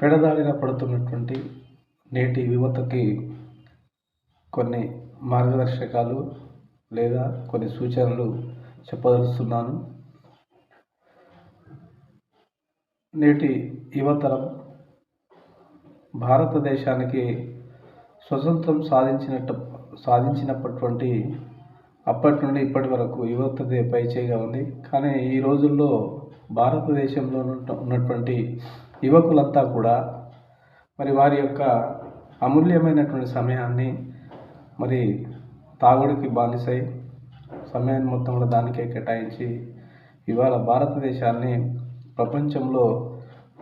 పెడదారిన పడుతున్నటువంటి నేటి యువతకి కొన్ని మార్గదర్శకాలు లేదా కొన్ని సూచనలు చెప్పదలుస్తున్నాను. నేటి యువతరం భారతదేశానికి స్వతంత్రం సాధించినప్పటి అప్పటి నుండి ఇప్పటి వరకు యువతదే పైచేయిగా ఉంది. కానీ ఈ రోజుల్లో భారతదేశంలో ఉన్నటువంటి యువకులంతా కూడా మరి వారి యొక్క అమూల్యమైనటువంటి సమయాన్ని మరి తాగుడికి బానిసై సమయాన్ని మొత్తం కూడా దానికే కేటాయించి ఇవాళ భారతదేశాన్ని ప్రపంచంలో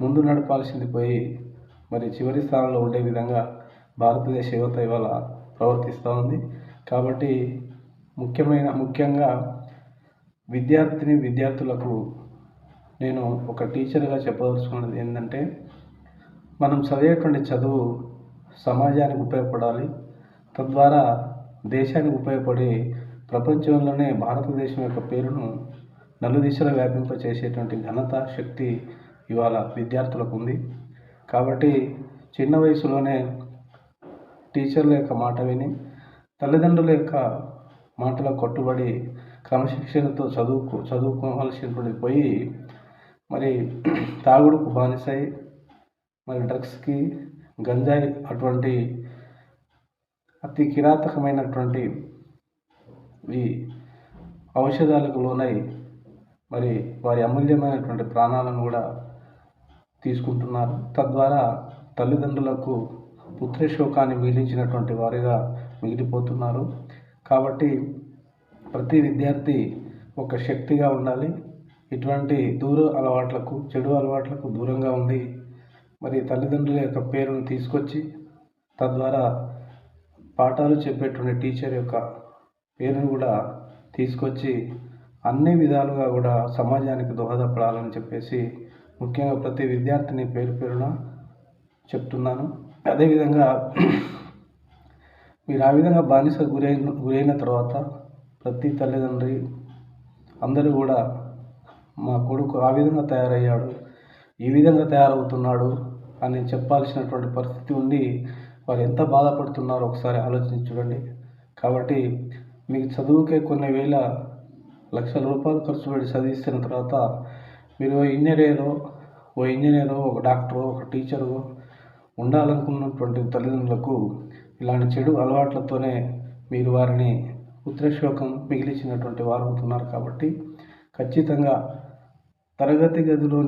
ముందు నడపాల్సింది పోయి మరి చివరి స్థానంలో ఉండే విధంగా భారతదేశ యువత ఇవాళ ప్రవర్తిస్తూ ఉంది. కాబట్టి ముఖ్యంగా విద్యార్థులకు నేను ఒక టీచర్గా చెప్పదలుచుకున్నది ఏంటంటే, మనం చదివేటువంటి చదువు సమాజానికి ఉపయోగపడాలి. తద్వారా దేశానికి ఉపయోగపడి ప్రపంచంలోనే భారతదేశం యొక్క పేరును నలుదిశలా వ్యాపింపచేసేటువంటి ఘనత, శక్తి ఇవాళ విద్యార్థులకు ఉంది. కాబట్టి చిన్న వయసులోనే టీచర్ల యొక్క మాట విని, తల్లిదండ్రుల యొక్క మాటలకు కట్టుబడి క్రమశిక్షణతో చదువుకోవాల్సినటువంటి పోయి మరి తాగుడుకు బానిసై మరి డ్రగ్స్కి, గంజాయి అటువంటి అతి కిరాతకమైనటువంటి ఈ ఔషధాలకు లోనై మరి వారి అమూల్యమైనటువంటి ప్రాణాలను కూడా తీసుకుంటున్నారు. తద్వారా తల్లిదండ్రులకు పుత్రశోకాన్ని మిగిలించినటువంటి వారిగా మిగిలిపోతున్నారు. కాబట్టి ప్రతి విద్యార్థి ఒక శక్తిగా ఉండాలి. ఇటువంటి చెడు అలవాట్లకు దూరంగా ఉండి మరి తల్లిదండ్రుల యొక్క పేరును తీసుకొచ్చి తద్వారా పాఠాలు చెప్పేటువంటి టీచర్ యొక్క పేరును కూడా తీసుకొచ్చి అన్ని విధాలుగా కూడా సమాజానికి దోహదపడాలని చెప్పేసి ముఖ్యంగా ప్రతి విద్యార్థిని పేరున చెప్తున్నాను. అదేవిధంగా మీరు ఆ విధంగా బానిస గురైన తర్వాత ప్రతి తల్లిదండ్రి అందరూ కూడా మా కొడుకు ఆ విధంగా తయారయ్యాడు, ఈ విధంగా తయారవుతున్నాడు అని చెప్పాల్సినటువంటి పరిస్థితి ఉండి వారు ఎంత బాధపడుతున్నారో ఒకసారి ఆలోచించి చూడండి. కాబట్టి మీకు చదువుకే కొన్ని వేల లక్షల రూపాయలు ఖర్చు పెట్టి చదివిస్తున్న తర్వాత మీరు ఓ ఇంజనీరో ఒక డాక్టరో ఒక టీచరు ఉండాలనుకున్నటువంటి తల్లిదండ్రులకు ఇలాంటి చెడు అలవాట్లతోనే మీరు వారిని పుత్రశోకం మిగిలించినటువంటి వారు అవుతున్నారు. కాబట్టి ఖచ్చితంగా తరగతి గదిలో